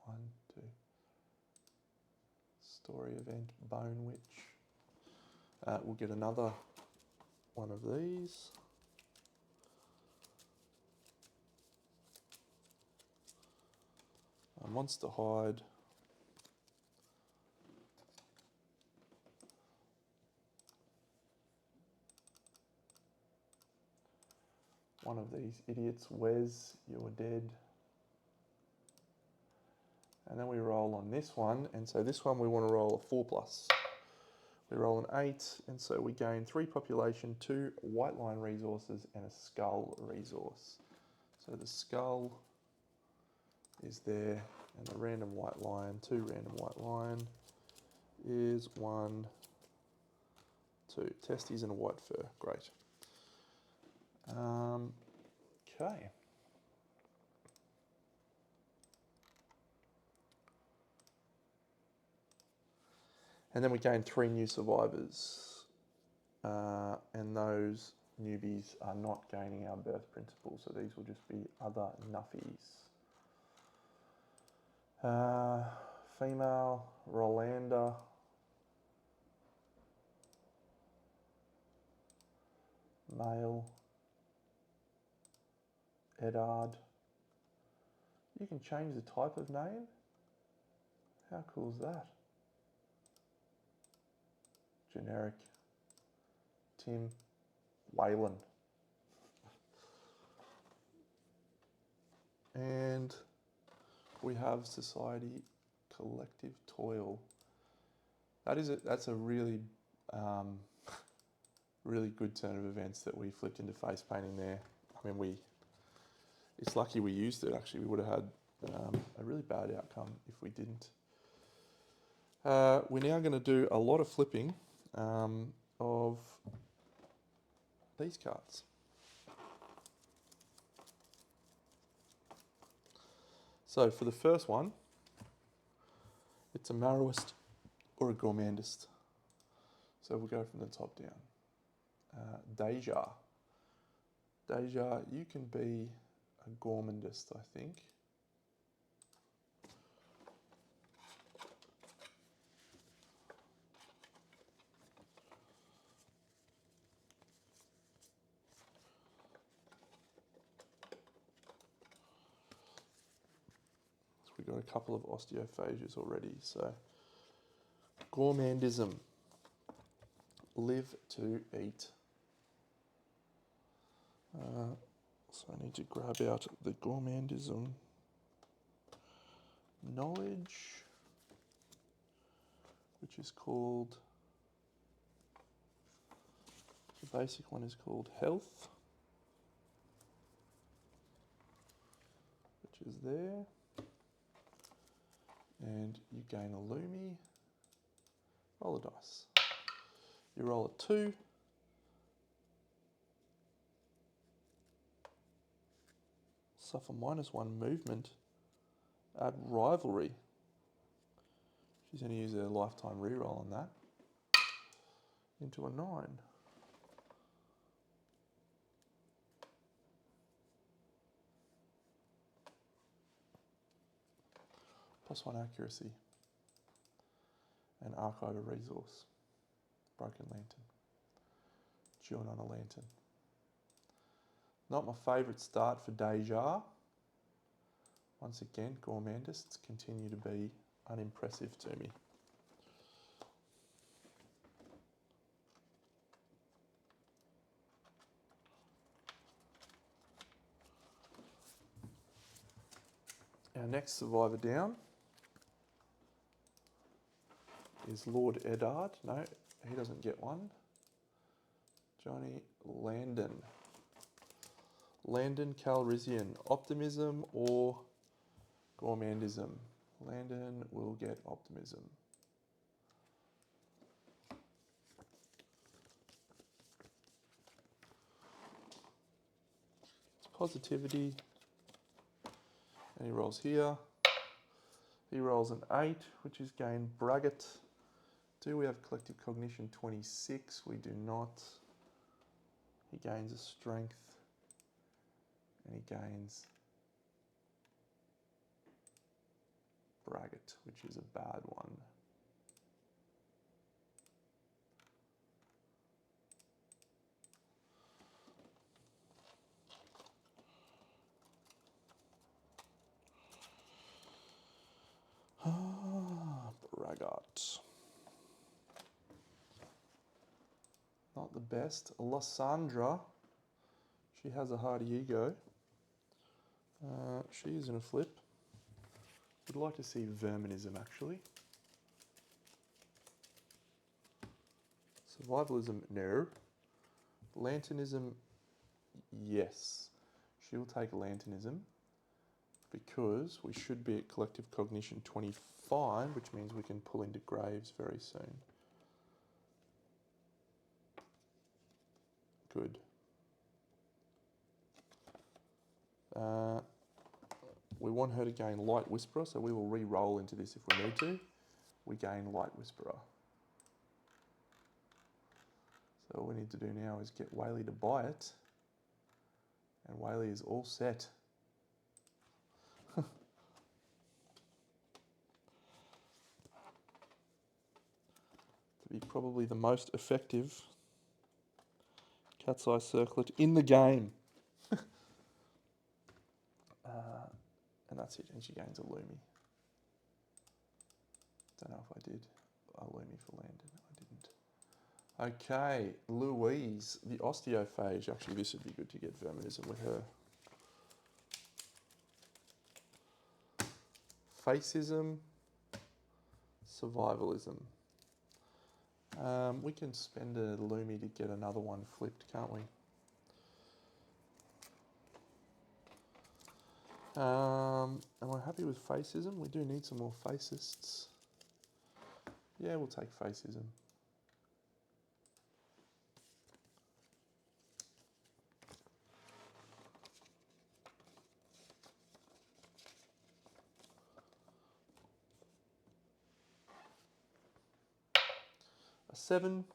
1, 2. Story event, Bone Witch. We'll get another one of these. A Monster Hide. One of these idiots, Wes, you're dead. And then we roll on this one, and so this one we want to roll a 4+. We roll an 8, and so we gain 3 population, 2 white line resources, and a skull resource. So the skull is there, and the random white line, 2 random white line, is 1, 2. Testes and a white fur, great. Okay. And then we gain 3 new survivors. And those newbies are not gaining our birth principle, so these will just be other nuffies. Female, Rolanda. Male, Edard. You can change the type of name. How cool is that? Generic. Tim, Whalen. And we have Society, Collective Toil. That's a really really good turn of events that we flipped into face painting there. I mean, it's lucky we used it actually. We would have had a really bad outcome if we didn't. We're now going to do a lot of flipping of these cards. So for the first one, it's a Marrowist or a Gourmandist. So we'll go from the top down. Deja. Deja, you can be a Gourmandist, I think. we've got a couple of osteophages already. So, gourmandism. Live to eat. So I need to grab out the gourmandism knowledge, which is called, the basic one is called health, which is there. And you gain a Lumi. Roll a dice. You roll a 2. Suffer -1 movement. Add rivalry. She's going to use a lifetime reroll on that. Into a 9. +1 accuracy. And archive a resource. Broken lantern. Chewing on a lantern. Not my favourite start for Deja. Once again, gourmandists continue to be unimpressive to me. Our next survivor down is Lord Eddard. No, he doesn't get one. Johnny Landon. Landon Calrissian. Optimism or gourmandism? Landon will get optimism. It's positivity. And he rolls here. He rolls an 8, which is gain braggart. Do we have collective cognition 26? We do not. He gains a strength. And he gains braggart, which is a bad one. Braggart. Not the best. Lysandra. She has a hardy ego. She is in a flip. Would like to see verminism actually. Survivalism, no. Lanternism, yes. She'll take lanternism because we should be at collective cognition 25, which means we can pull into graves very soon. Good. We want her to gain Light Whisperer, so we will re-roll into this if we need to. We gain Light Whisperer. So all we need to do now is get Whaley to buy it. And Whaley is all set. To be probably the most effective cat's eye circlet in the game. And that's it, and she gains a Lumi. Don't know if I did a Lumi for Landon. I didn't. Okay, Louise, the osteophage. Actually, this would be good to get verminism with her. Facism, survivalism. We can spend a Lumi to get another one flipped, can't we? Am I happy with facism? We do need some more facists. Yeah, we'll take facism. A 7,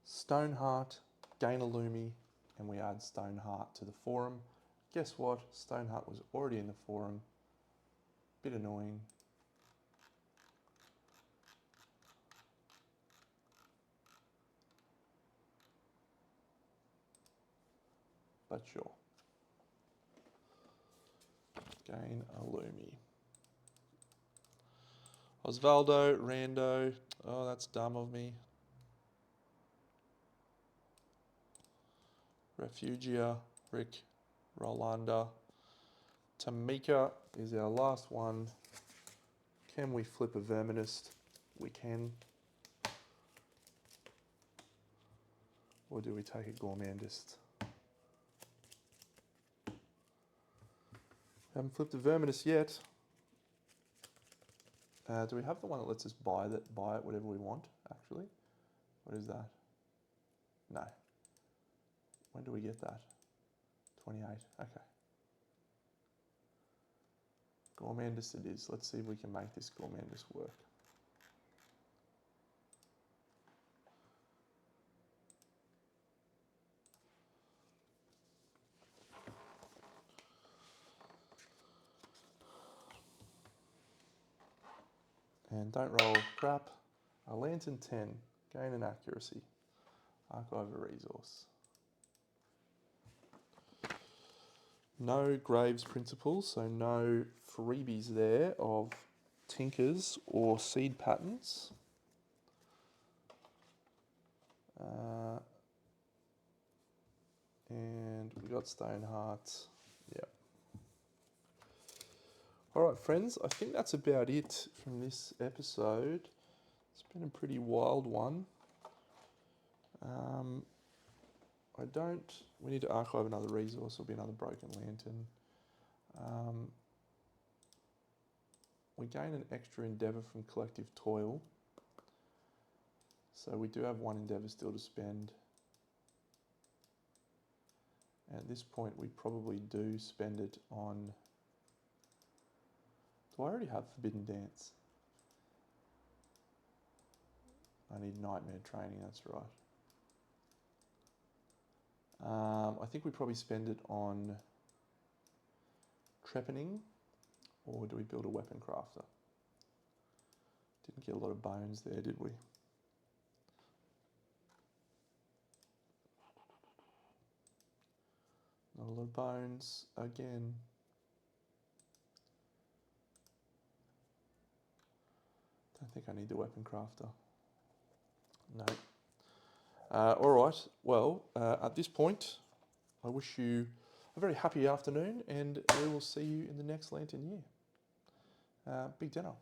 Stoneheart, gain a Lumi, and we add Stoneheart to the forum. Guess what? Stoneheart was already in the forum. Bit annoying. But sure. Gain a Lumi. Osvaldo, Rando. Oh, that's dumb of me. Refugia, Rick, Rolanda. Tamika is our last one. Can we flip a Verminist? We can. Or do we take a Gourmandist? Haven't flipped a Verminist yet. Do we have the one that lets us buy it whatever we want, actually? What is that? No. When do we get that? 28, okay. Gourmandist it is. Let's see if we can make this Gourmandist work. And don't roll crap. A Lantern 10, gain an accuracy. Archive a resource. No Graves principles, so no freebies there of Tinkers or Seed Patterns. And we got Stoneheart. Yep. All right, friends, I think that's about it from this episode. It's been a pretty wild one. We need to archive another resource. There'll be another Broken Lantern. We gain an extra endeavour from Collective Toil. So we do have one endeavour still to spend. At this point, we probably do spend it on... Do I already have Forbidden Dance? I need Nightmare Training, that's right. I think we probably spend it on Trepanning, or do we build a Weapon Crafter? Didn't get a lot of bones there, did we? Not a lot of bones again. Don't think I need the Weapon Crafter. No. All right, well, at this point, I wish you a very happy afternoon, and we will see you in the next Lantern Year. Big dinner.